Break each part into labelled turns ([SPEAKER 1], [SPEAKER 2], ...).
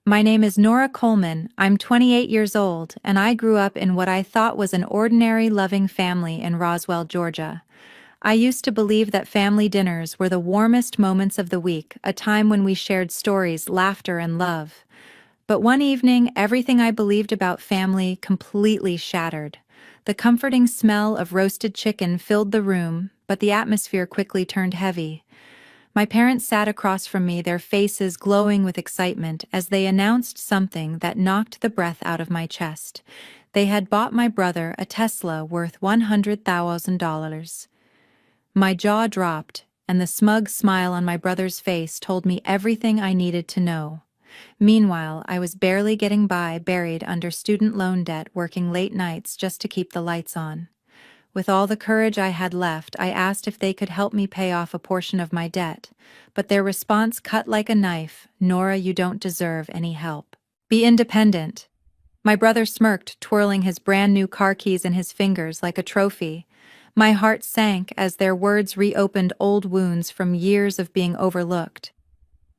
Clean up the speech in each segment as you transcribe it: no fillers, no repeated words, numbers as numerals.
[SPEAKER 1] My name is Nora Coleman, I'm 28 years old, and I grew up in what I thought was an ordinary, loving family in Roswell, Georgia. I used to believe that family dinners were the warmest moments of the week, a time when we shared stories, laughter, and love. But one evening, everything I believed about family completely shattered. The comforting smell of roasted chicken filled the room, but the atmosphere quickly turned heavy. My parents sat across from me, their faces glowing with excitement as they announced something that knocked the breath out of my chest. They had bought my brother a Tesla worth $100,000. My jaw dropped, and the smug smile on my brother's face told me everything I needed to know. Meanwhile, I was barely getting by, buried under student loan debt, working late nights just to keep the lights on. With all the courage I had left, I asked if they could help me pay off a portion of my debt, but their response cut like a knife: "Nora, you don't deserve any help. Be independent." My brother smirked, twirling his brand new car keys in his fingers like a trophy. My heart sank as their words reopened old wounds from years of being overlooked.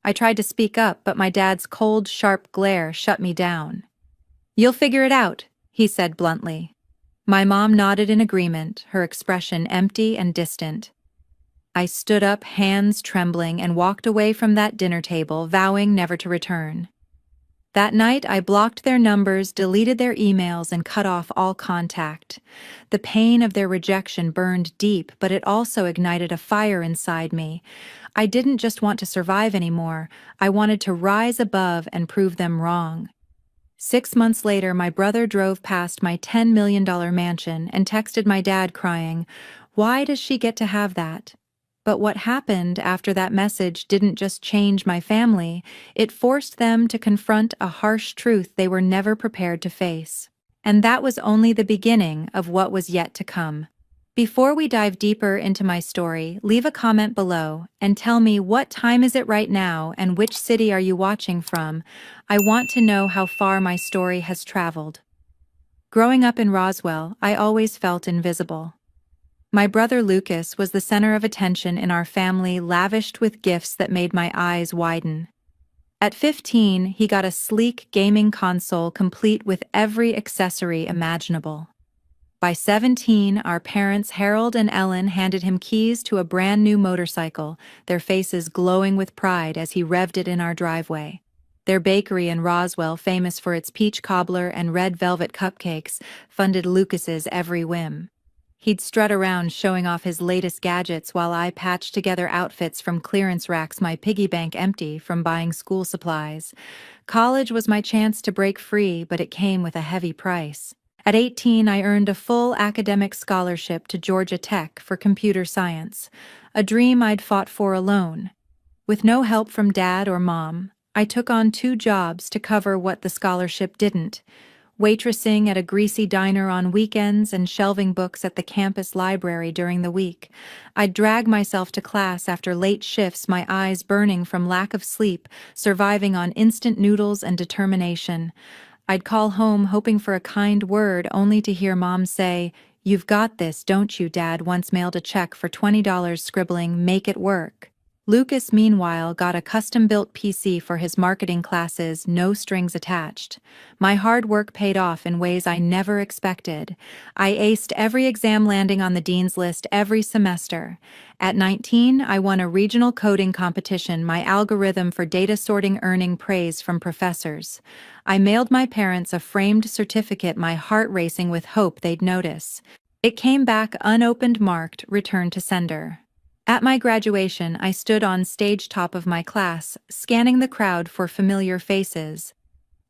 [SPEAKER 1] I tried to speak up, but my dad's cold, sharp glare shut me down. "You'll figure it out," he said bluntly. My mom nodded in agreement, her expression empty and distant. I stood up, hands trembling, and walked away from that dinner table, vowing never to return. That night, I blocked their numbers, deleted their emails, and cut off all contact. The pain of their rejection burned deep, but it also ignited a fire inside me. I didn't just want to survive anymore. I wanted to rise above and prove them wrong. 6 months later, my brother drove past my $10 million mansion and texted my dad crying, "Why does she get to have that?" But what happened after that message didn't just change my family, it forced them to confront a harsh truth they were never prepared to face. And that was only the beginning of what was yet to come. Before we dive deeper into my story, leave a comment below and tell me, what time is it right now and which city are you watching from? I want to know how far my story has traveled. Growing up in Roswell, I always felt invisible. My brother Lucas was the center of attention in our family, lavished with gifts that made my eyes widen. At 15, he got a sleek gaming console complete with every accessory imaginable. By 17, our parents Harold and Ellen handed him keys to a brand new motorcycle, their faces glowing with pride as he revved it in our driveway. Their bakery in Roswell, famous for its peach cobbler and red velvet cupcakes, funded Lucas's every whim. He'd strut around showing off his latest gadgets while I patched together outfits from clearance racks, my piggy bank empty from buying school supplies. College was my chance to break free, but it came with a heavy price. At 18, I earned a full academic scholarship to Georgia Tech for computer science, a dream I'd fought for alone. With no help from Dad or Mom, I took on 2 jobs to cover what the scholarship didn't: waitressing at a greasy diner on weekends and shelving books at the campus library during the week. I'd drag myself to class after late shifts, my eyes burning from lack of sleep, surviving on instant noodles and determination. I'd call home hoping for a kind word, only to hear Mom say, "You've got this, don't you?" Dad once mailed a check for $20, scribbling, "Make it work." Lucas, meanwhile, got a custom-built PC for his marketing classes, no strings attached. My hard work paid off in ways I never expected. I aced every exam, landing on the dean's list every semester. At 19, I won a regional coding competition, my algorithm for data sorting earning praise from professors. I mailed my parents a framed certificate, my heart racing with hope they'd notice. It came back unopened, marked "Return to sender." At my graduation, I stood on stage top of my class, scanning the crowd for familiar faces.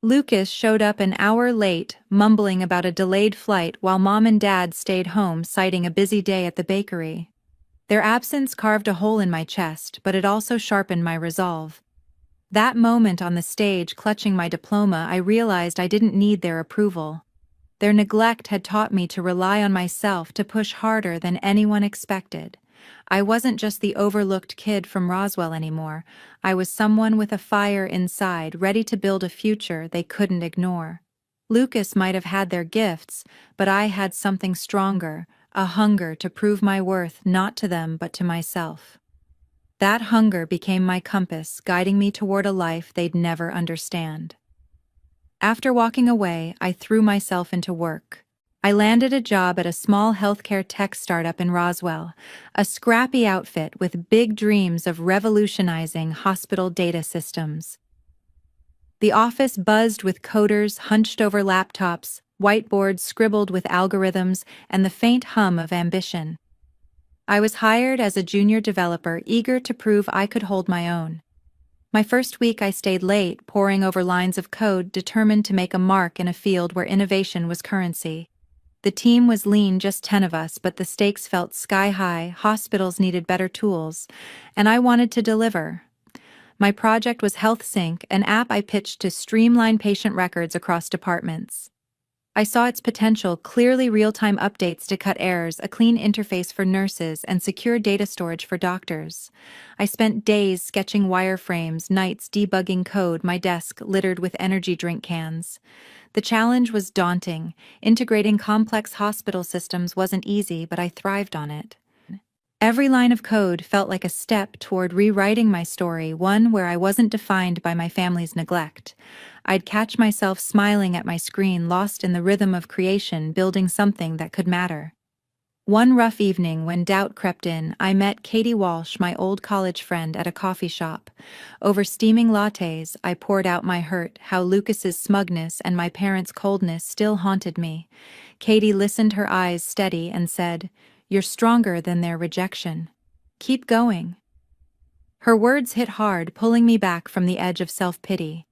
[SPEAKER 1] Lucas showed up an hour late, mumbling about a delayed flight, while Mom and Dad stayed home, citing a busy day at the bakery. Their absence carved a hole in my chest, but it also sharpened my resolve. That moment on the stage, clutching my diploma, I realized I didn't need their approval. Their neglect had taught me to rely on myself, to push harder than anyone expected. I wasn't just the overlooked kid from Roswell anymore. I was someone with a fire inside, ready to build a future they couldn't ignore. Lucas might have had their gifts, but I had something stronger, a hunger to prove my worth, not to them but to myself. That hunger became my compass, guiding me toward a life they'd never understand. After walking away, I threw myself into work. I landed a job at a small healthcare tech startup in Roswell, a scrappy outfit with big dreams of revolutionizing hospital data systems. The office buzzed with coders hunched over laptops, whiteboards scribbled with algorithms, and the faint hum of ambition. I was hired as a junior developer, eager to prove I could hold my own. My first week I stayed late, poring over lines of code, determined to make a mark in a field where innovation was currency. The team was lean, just 10 of us, but the stakes felt sky high, hospitals needed better tools, and I wanted to deliver. My project was HealthSync, an app I pitched to streamline patient records across departments. I saw its potential: clearly real-time updates to cut errors, a clean interface for nurses, and secure data storage for doctors. I spent days sketching wireframes, nights debugging code, my desk littered with energy drink cans. The challenge was daunting. Integrating complex hospital systems wasn't easy, but I thrived on it. Every line of code felt like a step toward rewriting my story, one where I wasn't defined by my family's neglect. I'd catch myself smiling at my screen, lost in the rhythm of creation, building something that could matter. One rough evening, when doubt crept in, I met Katie Walsh, my old college friend, at a coffee shop. Over steaming lattes, I poured out my hurt, how Lucas's smugness and my parents' coldness still haunted me. Katie listened, her eyes steady, and said, "You're stronger than their rejection. Keep going." Her words hit hard, pulling me back from the edge of self-pity.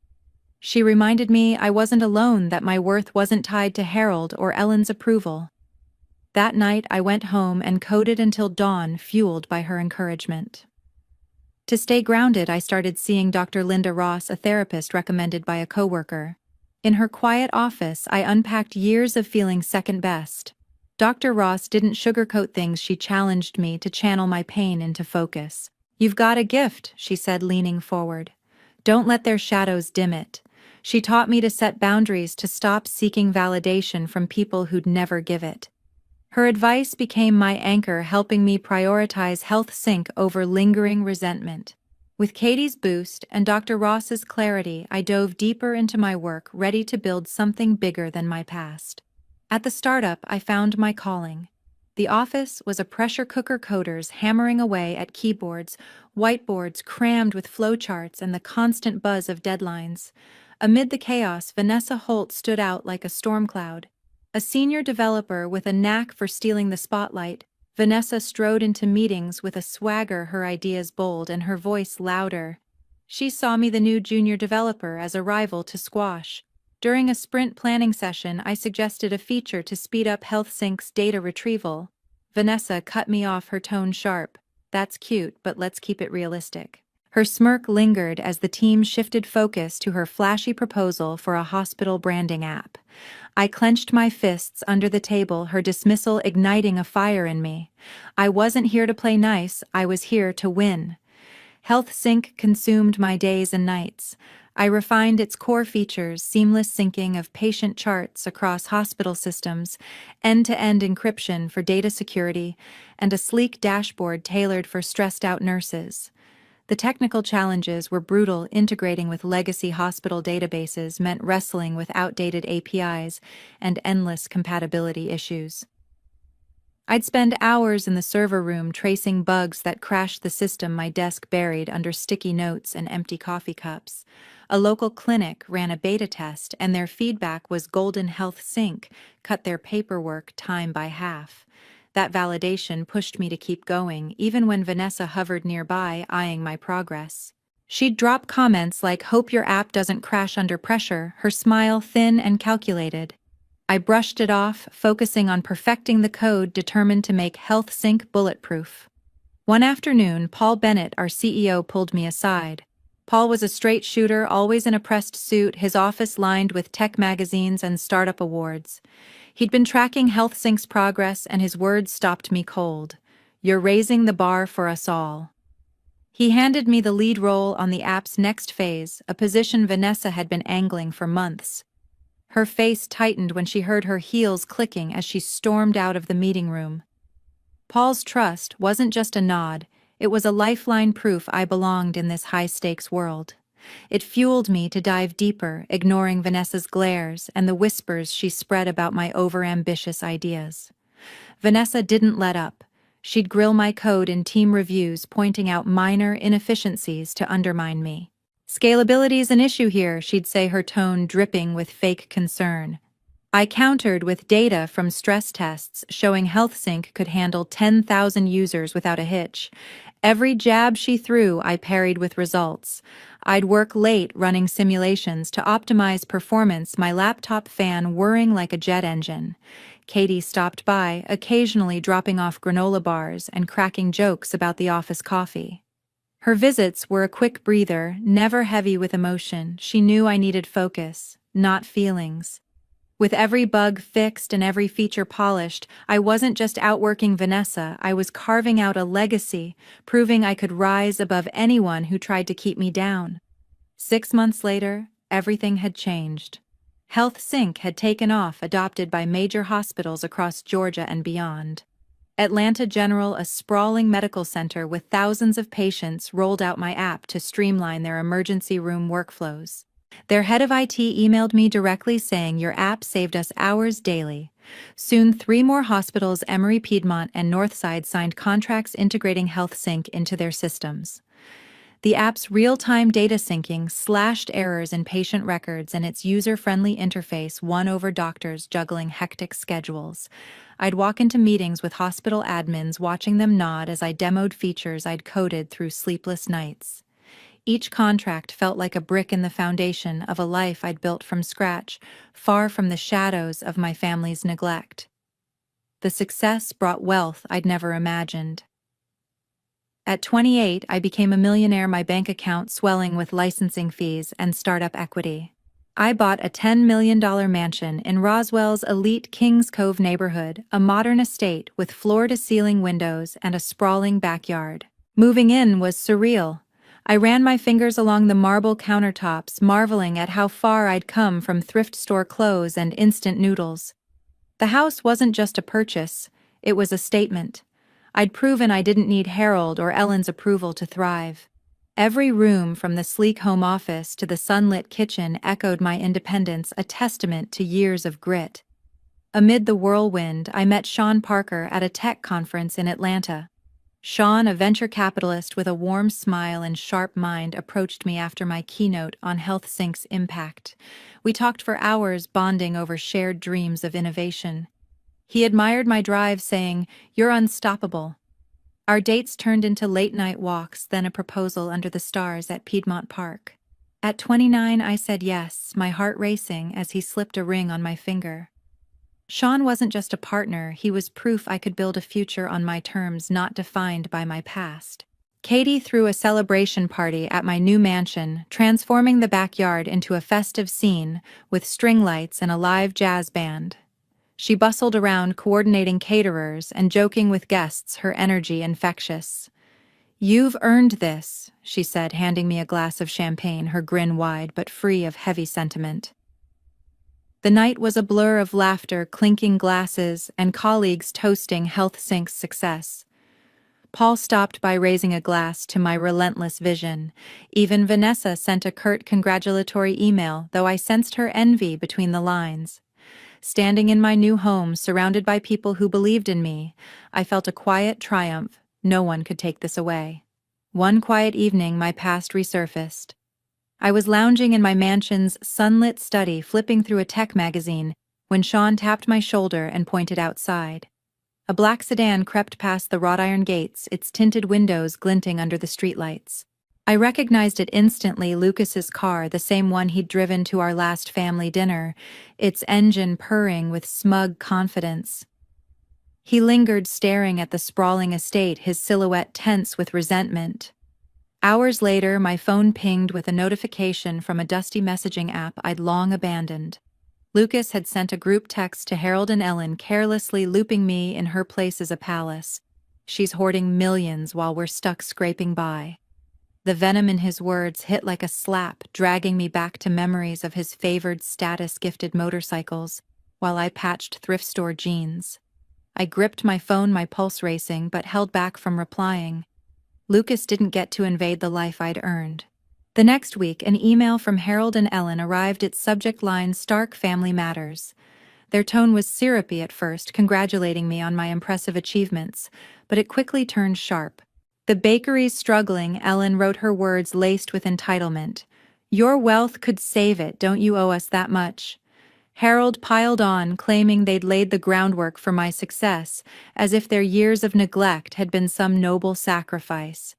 [SPEAKER 1] She reminded me I wasn't alone, that my worth wasn't tied to Harold or Ellen's approval. That night, I went home and coded until dawn, fueled by her encouragement. To stay grounded, I started seeing Dr. Linda Ross, a therapist recommended by a coworker. In her quiet office, I unpacked years of feeling second best. Dr. Ross didn't sugarcoat things, she challenged me to channel my pain into focus. "You've got a gift," she said, leaning forward. "Don't let their shadows dim it." She taught me to set boundaries, to stop seeking validation from people who'd never give it. Her advice became my anchor, helping me prioritize HealthSync over lingering resentment. With Katie's boost and Dr. Ross's clarity, I dove deeper into my work, ready to build something bigger than my past. At the startup, I found my calling. The office was a pressure cooker, coders hammering away at keyboards, whiteboards crammed with flowcharts, and the constant buzz of deadlines. Amid the chaos, Vanessa Holt stood out like a storm cloud. A senior developer with a knack for stealing the spotlight, Vanessa strode into meetings with a swagger, her ideas bold and her voice louder. She saw me, the new junior developer, as a rival to squash. During a sprint planning session, I suggested a feature to speed up HealthSync's data retrieval. Vanessa cut me off, her tone sharp. "That's cute, but let's keep it realistic." Her smirk lingered as the team shifted focus to her flashy proposal for a hospital branding app. I clenched my fists under the table, her dismissal igniting a fire in me. I wasn't here to play nice, I was here to win. HealthSync consumed my days and nights. I refined its core features: seamless syncing of patient charts across hospital systems, end-to-end encryption for data security, and a sleek dashboard tailored for stressed-out nurses. The technical challenges were brutal. Integrating with legacy hospital databases meant wrestling with outdated APIs and endless compatibility issues. I'd spend hours in the server room tracing bugs that crashed the system, my desk buried under sticky notes and empty coffee cups. A local clinic ran a beta test, and their feedback was golden. HealthSync cut their paperwork time by half. That validation pushed me to keep going, even when Vanessa hovered nearby, eyeing my progress. She'd drop comments like, "Hope your app doesn't crash under pressure," her smile thin and calculated. I brushed it off, focusing on perfecting the code, determined to make HealthSync bulletproof. One afternoon, Paul Bennett, our CEO, pulled me aside. Paul was a straight shooter, always in a pressed suit, his office lined with tech magazines and startup awards. He'd been tracking HealthSync's progress, and his words stopped me cold. "You're raising the bar for us all." He handed me the lead role on the app's next phase, a position Vanessa had been angling for months. Her face tightened when she heard her heels clicking as she stormed out of the meeting room. Paul's trust wasn't just a nod, it was a lifeline, proof I belonged in this high-stakes world. It fueled me to dive deeper, ignoring Vanessa's glares and the whispers she spread about my overambitious ideas. Vanessa didn't let up. She'd grill my code in team reviews, pointing out minor inefficiencies to undermine me. "Scalability's an issue here," she'd say, her tone dripping with fake concern. I countered with data from stress tests showing HealthSync could handle 10,000 users without a hitch. Every jab she threw, I parried with results. I'd work late running simulations to optimize performance, my laptop fan whirring like a jet engine. Katie stopped by, occasionally dropping off granola bars and cracking jokes about the office coffee. Her visits were a quick breather, never heavy with emotion. She knew I needed focus, not feelings. With every bug fixed and every feature polished, I wasn't just outworking Vanessa, I was carving out a legacy, proving I could rise above anyone who tried to keep me down. 6 months later, everything had changed. HealthSync had taken off, adopted by major hospitals across Georgia and beyond. Atlanta General, a sprawling medical center with thousands of patients, rolled out my app to streamline their emergency room workflows. Their head of IT emailed me directly saying, "Your app saved us hours daily." Soon, 3 more hospitals, Emory Piedmont and Northside, signed contracts integrating HealthSync into their systems. The app's real-time data syncing slashed errors in patient records, and its user-friendly interface won over doctors juggling hectic schedules. I'd walk into meetings with hospital admins, watching them nod as I demoed features I'd coded through sleepless nights. Each contract felt like a brick in the foundation of a life I'd built from scratch, far from the shadows of my family's neglect. The success brought wealth I'd never imagined. At 28, I became a millionaire, my bank account swelling with licensing fees and startup equity. I bought a $10 million mansion in Roswell's elite Kings Cove neighborhood, a modern estate with floor-to-ceiling windows and a sprawling backyard. Moving in was surreal. I ran my fingers along the marble countertops, marveling at how far I'd come from thrift store clothes and instant noodles. The house wasn't just a purchase, it was a statement. I'd proven I didn't need Harold or Ellen's approval to thrive. Every room, from the sleek home office to the sunlit kitchen, echoed my independence, a testament to years of grit. Amid the whirlwind, I met Sean Parker at a tech conference in Atlanta. Sean, a venture capitalist with a warm smile and sharp mind, approached me after my keynote on HealthSync's impact. We talked for hours, bonding over shared dreams of innovation. He admired my drive, saying, "You're unstoppable." Our dates turned into late-night walks, then a proposal under the stars at Piedmont Park. At 29, I said yes, my heart racing as he slipped a ring on my finger. Sean wasn't just a partner, he was proof I could build a future on my terms, not defined by my past. Katie threw a celebration party at my new mansion, transforming the backyard into a festive scene with string lights and a live jazz band. She bustled around, coordinating caterers and joking with guests, her energy infectious. "You've earned this," she said, handing me a glass of champagne, her grin wide but free of heavy sentiment. The night was a blur of laughter, clinking glasses, and colleagues toasting HealthSync's success. Paul stopped by, raising a glass to my relentless vision. Even Vanessa sent a curt congratulatory email, though I sensed her envy between the lines. Standing in my new home, surrounded by people who believed in me, I felt a quiet triumph. No one could take this away. One quiet evening, my past resurfaced. I was lounging in my mansion's sunlit study, flipping through a tech magazine, when Sean tapped my shoulder and pointed outside. A black sedan crept past the wrought iron gates, its tinted windows glinting under the streetlights. I recognized it instantly, Lucas's car, the same one he'd driven to our last family dinner, its engine purring with smug confidence. He lingered, staring at the sprawling estate, his silhouette tense with resentment. Hours later, my phone pinged with a notification from a dusty messaging app I'd long abandoned. Lucas had sent a group text to Harold and Ellen, carelessly looping me in her place as a palace. "She's hoarding millions while we're stuck scraping by." The venom in his words hit like a slap, dragging me back to memories of his favored status-gifted motorcycles, while I patched thrift store jeans. I gripped my phone, my pulse racing, but held back from replying. Lucas didn't get to invade the life I'd earned. The next week, an email from Harold and Ellen arrived, its subject line Stark Family Matters. Their tone was syrupy at first, congratulating me on my impressive achievements, but it quickly turned sharp. "The bakery's struggling," Ellen wrote, her words laced with entitlement. "Your wealth could save it, don't you owe us that much?" Harold piled on, claiming they'd laid the groundwork for my success, as if their years of neglect had been some noble sacrifice.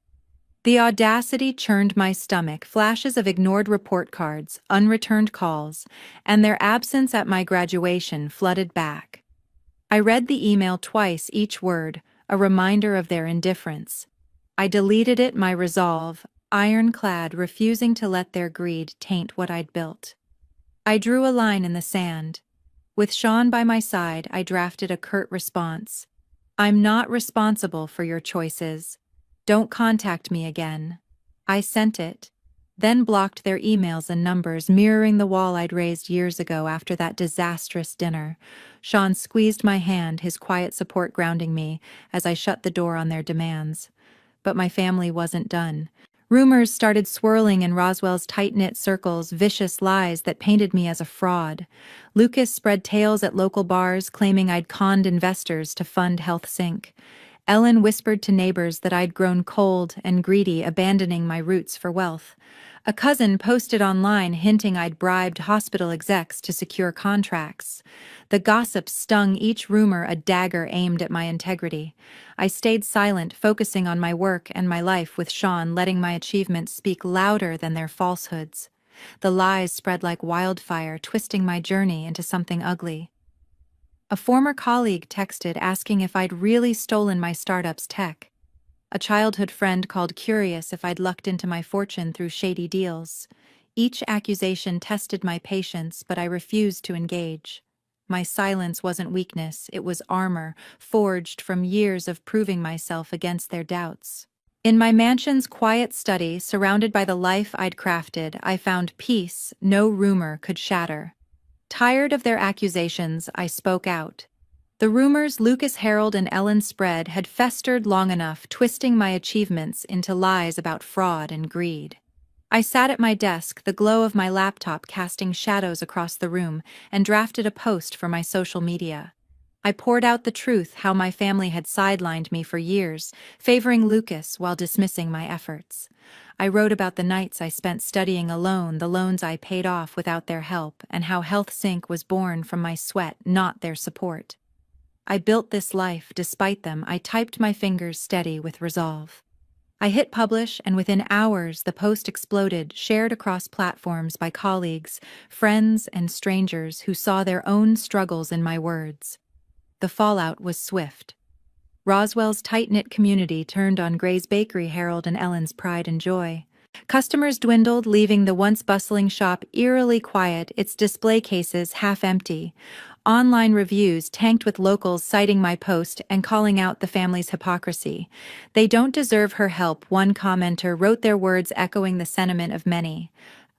[SPEAKER 1] The audacity churned my stomach, flashes of ignored report cards, unreturned calls, and their absence at my graduation flooded back. I read the email twice, each word, a reminder of their indifference. I deleted it, my resolve, ironclad, refusing to let their greed taint what I'd built. I drew a line in the sand. With Sean by my side, I drafted a curt response. "I'm not responsible for your choices. Don't contact me again." I sent it, then blocked their emails and numbers, mirroring the wall I'd raised years ago after that disastrous dinner. Sean squeezed my hand, his quiet support grounding me as I shut the door on their demands. But my family wasn't done. Rumors started swirling in Roswell's tight-knit circles, vicious lies that painted me as a fraud. Lucas spread tales at local bars, claiming I'd conned investors to fund Health Sync. Ellen whispered to neighbors that I'd grown cold and greedy, abandoning my roots for wealth. A cousin posted online hinting I'd bribed hospital execs to secure contracts. The gossip stung, each rumor a dagger aimed at my integrity. I stayed silent, focusing on my work and my life with Sean, letting my achievements speak louder than their falsehoods. The lies spread like wildfire, twisting my journey into something ugly. A former colleague texted asking if I'd really stolen my startup's tech. A childhood friend called curious if I'd lucked into my fortune through shady deals. Each accusation tested my patience, but I refused to engage. My silence wasn't weakness, it was armor, forged from years of proving myself against their doubts. In my mansion's quiet study, surrounded by the life I'd crafted, I found peace no rumor could shatter. Tired of their accusations, I spoke out. The rumors Lucas, Harold, and Ellen spread had festered long enough, twisting my achievements into lies about fraud and greed. I sat at my desk, the glow of my laptop casting shadows across the room, and drafted a post for my social media. I poured out the truth, how my family had sidelined me for years, favoring Lucas while dismissing my efforts. I wrote about the nights I spent studying alone, the loans I paid off without their help, and how Health Sync was born from my sweat, not their support. I built this life despite them. I typed, my fingers steady with resolve. I hit publish, and within hours the post exploded, shared across platforms by colleagues, friends, and strangers who saw their own struggles in my words. The fallout was swift. Roswell's tight-knit community turned on Gray's Bakery, Harold and Ellen's pride and joy. Customers dwindled, leaving the once bustling shop eerily quiet, its display cases half empty. Online reviews tanked, with locals citing my post and calling out the family's hypocrisy. "They don't deserve her help," one commenter wrote, their words echoing the sentiment of many.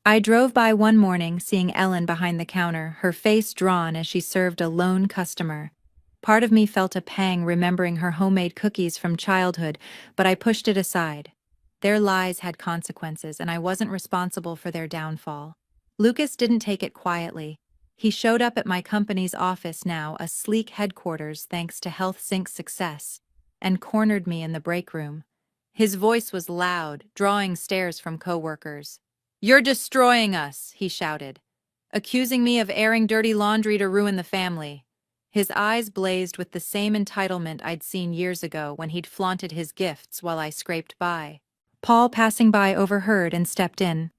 [SPEAKER 1] I drove by one morning, seeing Ellen behind the counter, her face drawn as she served a lone customer. Part of me felt a pang remembering her homemade cookies from childhood, but I pushed it aside. Their lies had consequences, and I wasn't responsible for their downfall. Lucas didn't take it quietly. He showed up at my company's office, now a sleek headquarters thanks to Health Sync's success, and cornered me in the break room. His voice was loud, drawing stares from coworkers. "You're destroying us," he shouted, accusing me of airing dirty laundry to ruin the family. His eyes blazed with the same entitlement I'd seen years ago when he'd flaunted his gifts while I scraped by. Paul, passing by, overheard and stepped in.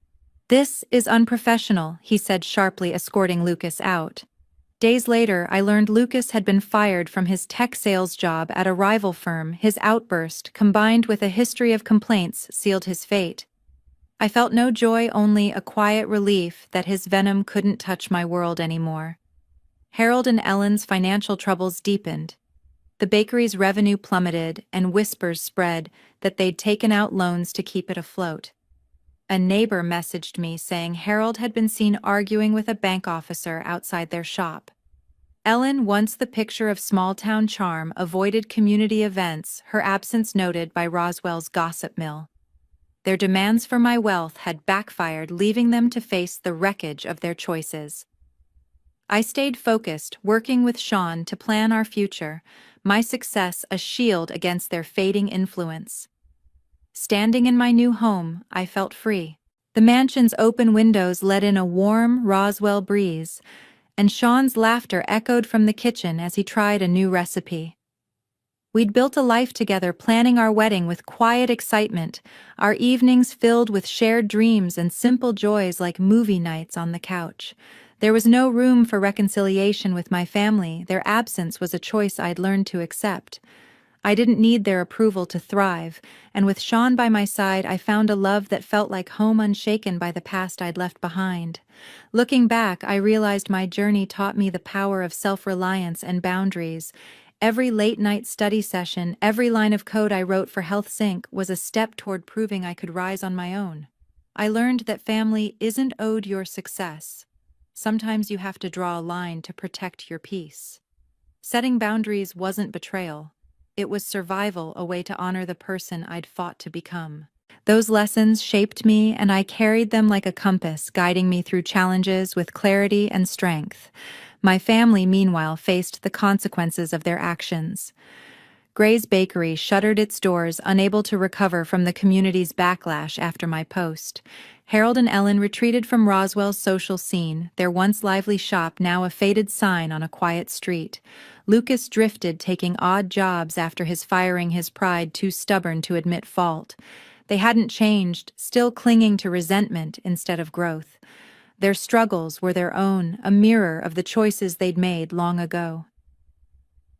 [SPEAKER 1] "This is unprofessional," he said sharply, escorting Lucas out. Days later, I learned Lucas had been fired from his tech sales job at a rival firm. His outburst, combined with a history of complaints, sealed his fate. I felt no joy, only a quiet relief that his venom couldn't touch my world anymore. Harold and Ellen's financial troubles deepened. The bakery's revenue plummeted, and whispers spread that they'd taken out loans to keep it afloat. A neighbor messaged me saying Harold had been seen arguing with a bank officer outside their shop. Ellen, once the picture of small-town charm, avoided community events, her absence noted by Roswell's gossip mill. Their demands for my wealth had backfired, leaving them to face the wreckage of their choices. I stayed focused, working with Sean to plan our future, my success a shield against their fading influence. Standing in my new home, I felt free. The mansion's open windows let in a warm Roswell breeze, and Sean's laughter echoed from the kitchen as he tried a new recipe. We'd built a life together, planning our wedding with quiet excitement, our evenings filled with shared dreams and simple joys like movie nights on the couch. There was no room for reconciliation with my family. Their absence was a choice I'd learned to accept. I didn't need their approval to thrive, and with Sean by my side, I found a love that felt like home, unshaken by the past I'd left behind. Looking back, I realized my journey taught me the power of self-reliance and boundaries. Every late-night study session, every line of code I wrote for Health Sync was a step toward proving I could rise on my own. I learned that family isn't owed your success. Sometimes you have to draw a line to protect your peace. Setting boundaries wasn't betrayal. It was survival, a way to honor the person I'd fought to become. Those lessons shaped me, and I carried them like a compass, guiding me through challenges with clarity and strength. My family, meanwhile, faced the consequences of their actions. Gray's Bakery shuttered its doors, unable to recover from the community's backlash after my post. Harold and Ellen retreated from Roswell's social scene, their once lively shop now a faded sign on a quiet street. Lucas drifted, taking odd jobs after his firing, his pride too stubborn to admit fault. They hadn't changed, still clinging to resentment instead of growth. Their struggles were their own, a mirror of the choices they'd made long ago.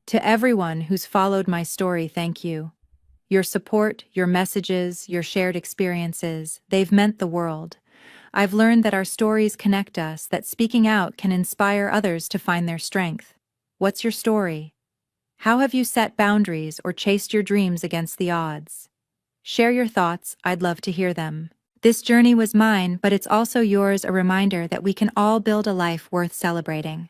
[SPEAKER 1] To everyone who's followed my story, thank you. Your support, your messages, your shared experiences, they've meant the world. I've learned that our stories connect us, that speaking out can inspire others to find their strength. What's your story? How have you set boundaries or chased your dreams against the odds? Share your thoughts, I'd love to hear them. This journey was mine, but it's also yours, a reminder that we can all build a life worth celebrating.